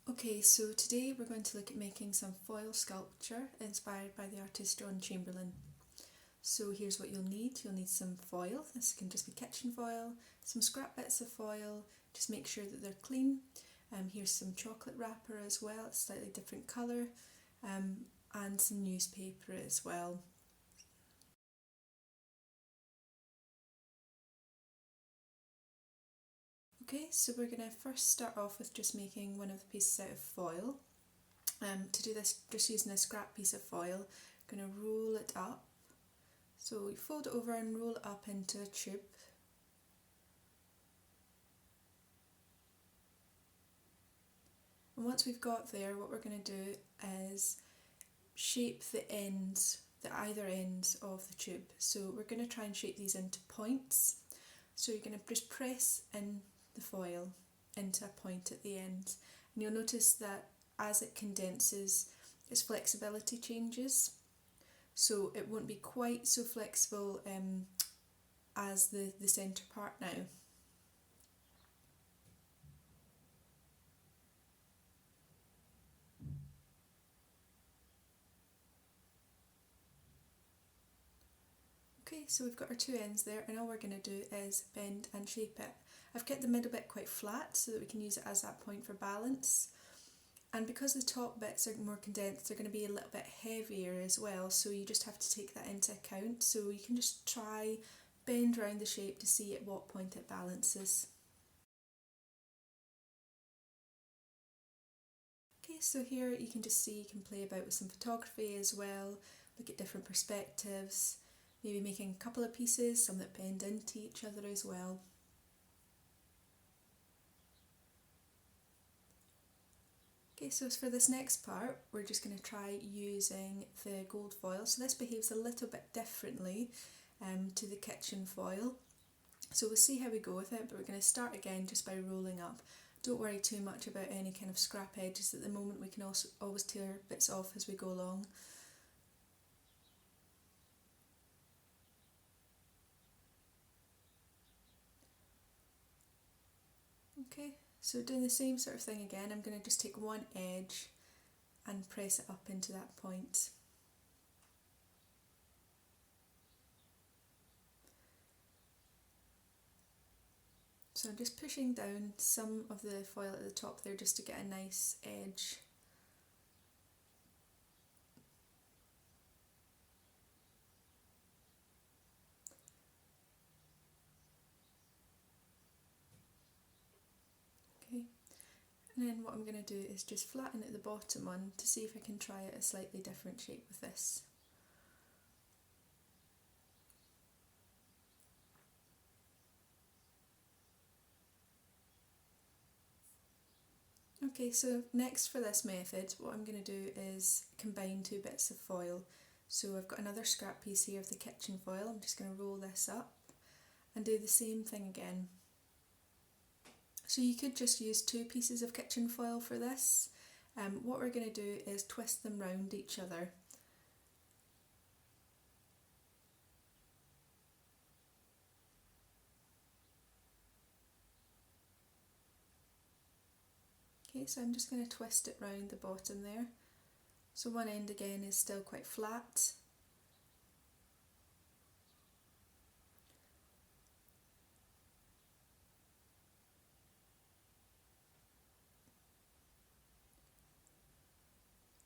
Okay, so today we're going to look at making some foil sculpture inspired by the artist John Chamberlain. So here's what you'll need. You'll need some foil, this can just be kitchen foil, some scrap bits of foil, just make sure that they're clean. Here's some chocolate wrapper as well, it's a slightly different colour, and some newspaper as well. Okay, so we're going to first start off with just making one of the pieces out of foil. To do this, just using a scrap piece of foil, I'm going to roll it up. So we fold it over and roll it up into a tube. And once we've got there, what we're going to do is shape the ends, the either ends of the tube. So we're going to try and shape these into points. So you're going to just press in the foil into a point at the end. And you'll notice that as it condenses, its flexibility changes. So it won't be quite so flexible as the centre part now. Okay, so we've got our two ends there, and all we're going to do is bend and shape it. I've kept the middle bit quite flat so that we can use it as that point for balance. And because the top bits are more condensed, they're going to be a little bit heavier as well, so you just have to take that into account. So you can just try bend around the shape to see at what point it balances. Okay, so here you can just see you can play about with some photography as well, look at different perspectives, maybe making a couple of pieces, some that bend into each other as well. Okay, so for this next part, we're just going to try using the gold foil. So this behaves a little bit differently to the kitchen foil. So we'll see how we go with it, but we're going to start again just by rolling up. Don't worry too much about any kind of scrap edges at the moment, we can also always tear bits off as we go along. Okay, so doing the same sort of thing again, I'm going to just take one edge and press it up into that point. So I'm just pushing down some of the foil at the top there just to get a nice edge. Okay, and then what I'm going to do is just flatten at the bottom one to see if I can try out a slightly different shape with this. Okay, so next for this method, what I'm going to do is combine two bits of foil. So I've got another scrap piece here of the kitchen foil, I'm just going to roll this up and do the same thing again. So you could just use two pieces of kitchen foil for this. What we're going to do is twist them round each other. Okay, so I'm just going to twist it round the bottom there. So one end again is still quite flat.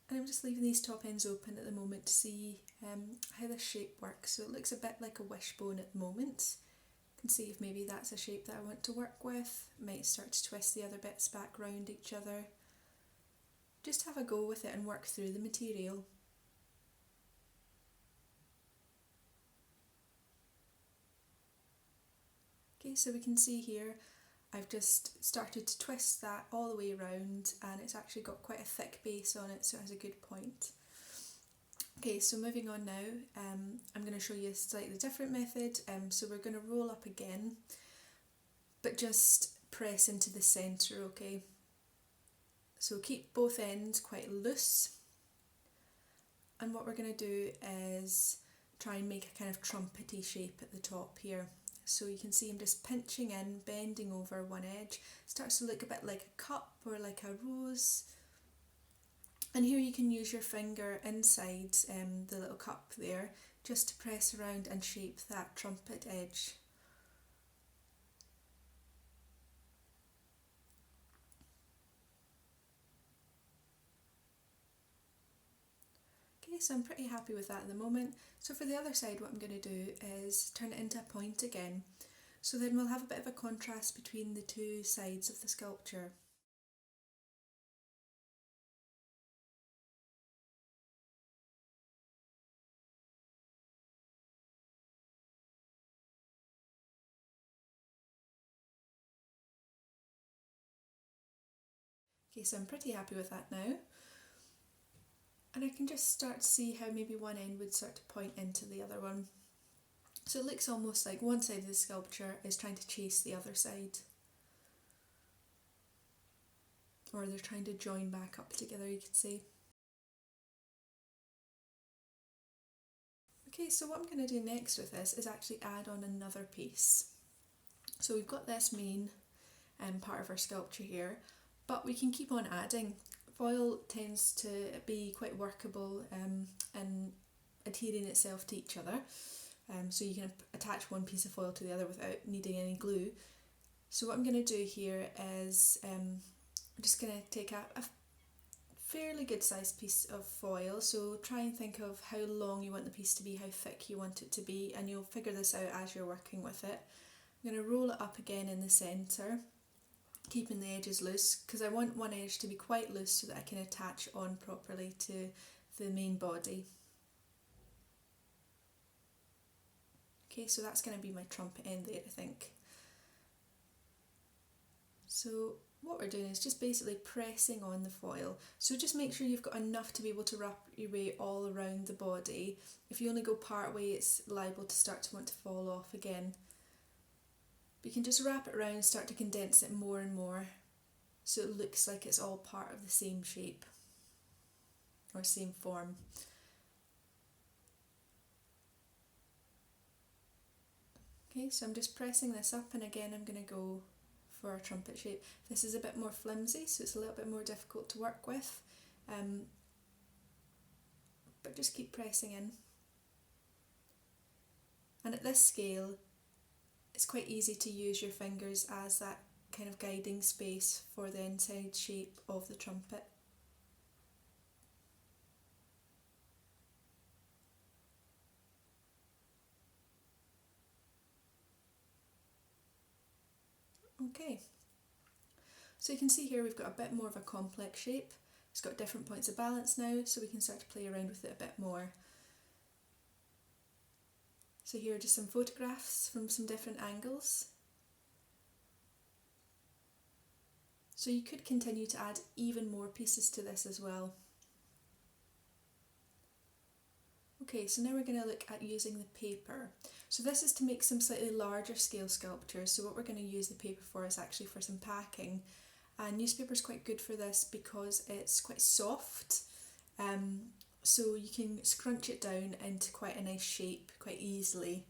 And I'm just leaving these top ends open at the moment to see how this shape works. So it looks a bit like a wishbone at the moment. You can see if maybe that's a shape that I want to work with. Might start to twist the other bits back round each other. Just have a go with it and work through the material. Okay, so we can see here I've just started to twist that all the way around, and it's actually got quite a thick base on it, so it has a good point. Okay, so moving on now, I'm going to show you a slightly different method. So we're going to roll up again, but just press into the centre, okay? So keep both ends quite loose, and what we're going to do is try and make a kind of trumpety shape at the top here. So you can see I'm just pinching in, bending over one edge. Starts to look a bit like a cup or like a rose. And here you can use your finger inside the little cup there just to press around and shape that trumpet edge. Okay, so I'm pretty happy with that at the moment. So for the other side, what I'm going to do is turn it into a point again. So then we'll have a bit of a contrast between the two sides of the sculpture. Okay, so I'm pretty happy with that now. And I can just start to see how maybe one end would start to point into the other one. So it looks almost like one side of the sculpture is trying to chase the other side. Or they're trying to join back up together, you could say. Okay, so what I'm going to do next with this is actually add on another piece. So we've got this main part of our sculpture here, but we can keep on adding. Foil tends to be quite workable and adhering itself to each other, so you can attach one piece of foil to the other without needing any glue. So what I'm going to do here is I'm just going to take a fairly good sized piece of foil, so try and think of how long you want the piece to be, how thick you want it to be, and you'll figure this out as you're working with it. I'm going to roll it up again in the centre, keeping the edges loose, because I want one edge to be quite loose so that I can attach on properly to the main body. Okay, so that's going to be my trumpet end there, I think. So what we're doing is just basically pressing on the foil. So just make sure you've got enough to be able to wrap your way all around the body. If you only go part way, it's liable to start to want to fall off again. But you can just wrap it around and start to condense it more and more so it looks like it's all part of the same shape or same form. Okay, so I'm just pressing this up, and again I'm going to go for a trumpet shape. This is a bit more flimsy, so it's a little bit more difficult to work with, but just keep pressing in. And at this scale, it's quite easy to use your fingers as that kind of guiding space for the inside shape of the trumpet. Okay, so you can see here we've got a bit more of a complex shape. It's got different points of balance now, so we can start to play around with it a bit more. So here are just some photographs from some different angles. So you could continue to add even more pieces to this as well. Okay, so now we're going to look at using the paper. So this is to make some slightly larger scale sculptures. So what we're going to use the paper for is actually for some packing. And newspaper is quite good for this because it's quite soft. So you can scrunch it down into quite a nice shape quite easily.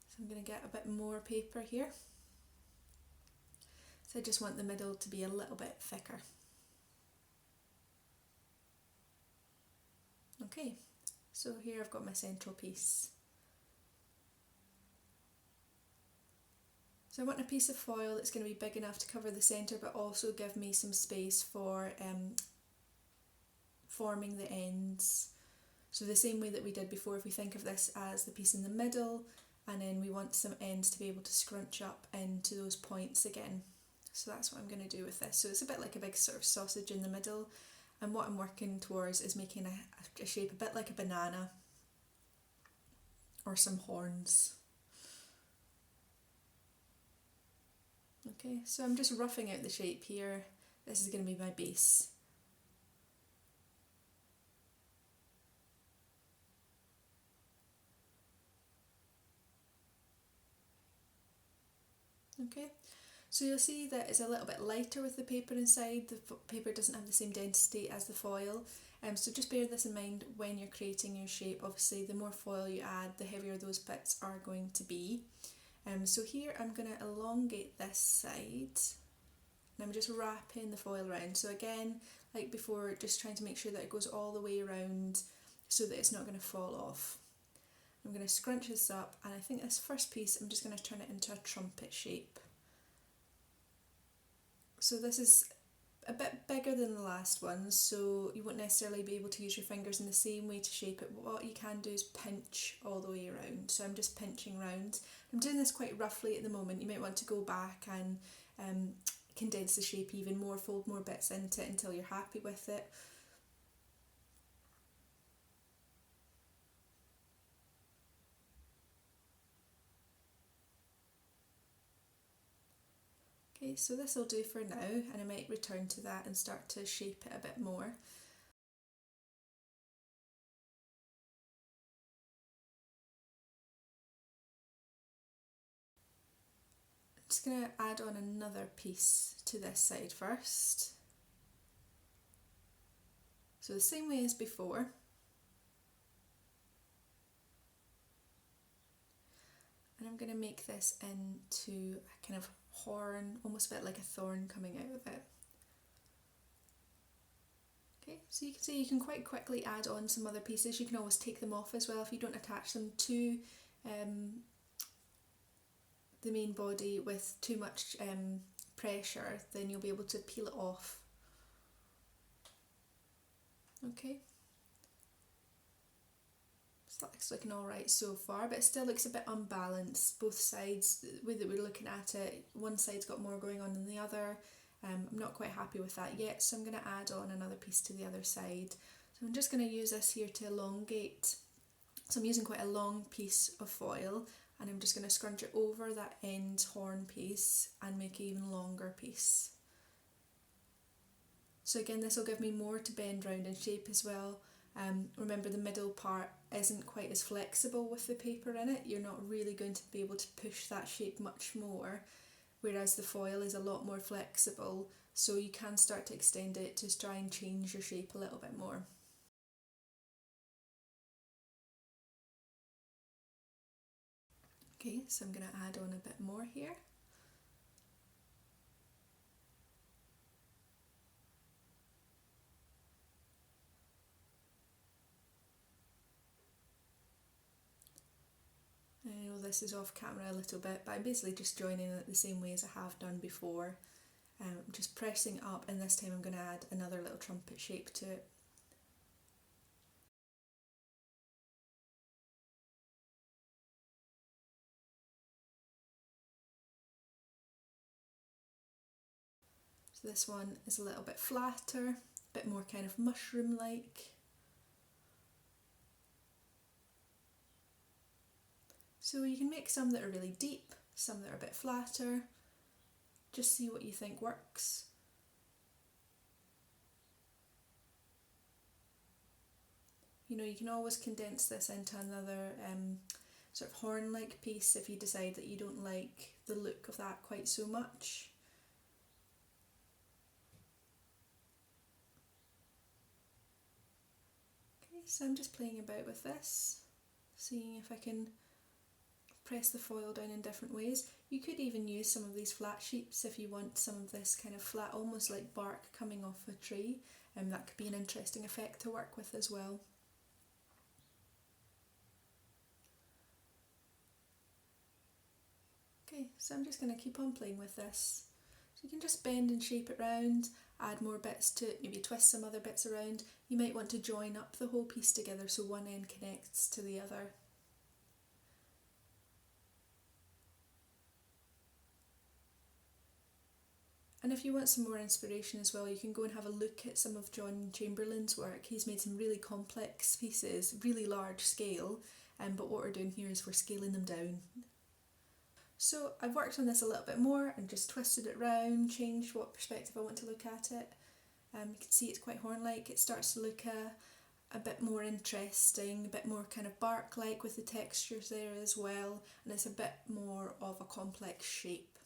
So I'm going to get a bit more paper here. So I just want the middle to be a little bit thicker. Okay, so here I've got my central piece. So I want a piece of foil that's going to be big enough to cover the centre but also give me some space for forming the ends. So the same way that we did before, if we think of this as the piece in the middle, and then we want some ends to be able to scrunch up into those points again. So that's what I'm going to do with this. So it's a bit like a big sort of sausage in the middle, and what I'm working towards is making a shape a bit like a banana or some horns. Okay, so I'm just roughing out the shape here. This is going to be my base. Okay, So you'll see that it's a little bit lighter with the paper inside. The paper doesn't have the same density as the foil. So just bear this in mind when you're creating your shape. Obviously the more foil you add, the heavier those bits are going to be. So here I'm going to elongate this side, and I'm just wrapping the foil around. So again, like before, just trying to make sure that it goes all the way around so that it's not going to fall off. I'm going to scrunch this up, and I think this first piece I'm just going to turn it into a trumpet shape. So this is a bit bigger than the last one, so you won't necessarily be able to use your fingers in the same way to shape it. What you can do is pinch all the way around. So I'm just pinching round. I'm doing this quite roughly at the moment. You might want to go back and condense the shape even more, fold more bits into it until you're happy with it. Okay, so this will do for now, and I might return to that and start to shape it a bit more. I'm just going to add on another piece to this side first. So the same way as before. And I'm going to make this into a kind of horn, almost a bit like a thorn coming out of it. Okay, so you can see you can quite quickly add on some other pieces. You can always take them off as well if you don't attach them to the main body with too much pressure, then you'll be able to peel it off. Okay. So that looks looking alright so far, but it still looks a bit unbalanced, both sides. The way that we're looking at it, one side's got more going on than the other. I'm not quite happy with that yet, so I'm going to add on another piece to the other side. So I'm just going to use this here to elongate. So I'm using quite a long piece of foil, and I'm just going to scrunch it over that end horn piece and make an even longer piece. So again, this will give me more to bend round and shape as well. Remember, the middle part isn't quite as flexible with the paper in it. You're not really going to be able to push that shape much more, whereas the foil is a lot more flexible, so you can start to extend it to try and change your shape a little bit more. Okay, so I'm going to add on a bit more here. I know this is off camera a little bit, but I'm basically just joining it the same way as I have done before. Just pressing up, and this time I'm going to add another little trumpet shape to it. So this one is a little bit flatter, a bit more kind of mushroom-like. So you can make some that are really deep, some that are a bit flatter. Just see what you think works. You know, you can always condense this into another sort of horn-like piece if you decide that you don't like the look of that quite so much. Okay, so I'm just playing about with this, seeing if I can press the foil down in different ways. You could even use some of these flat sheets if you want some of this kind of flat, almost like bark coming off a tree, and that could be an interesting effect to work with as well. Okay, so I'm just going to keep on playing with this. So you can just bend and shape it round, add more bits to it, maybe twist some other bits around. You might want to join up the whole piece together so one end connects to the other. And if you want some more inspiration as well, you can go and have a look at some of John Chamberlain's work. He's made some really complex pieces, really large scale, but what we're doing here is we're scaling them down. So I've worked on this a little bit more and just twisted it round, changed what perspective I want to look at it. You can see it's quite horn-like. It starts to look a bit more interesting, a bit more kind of bark-like with the textures there as well, and it's a bit more of a complex shape.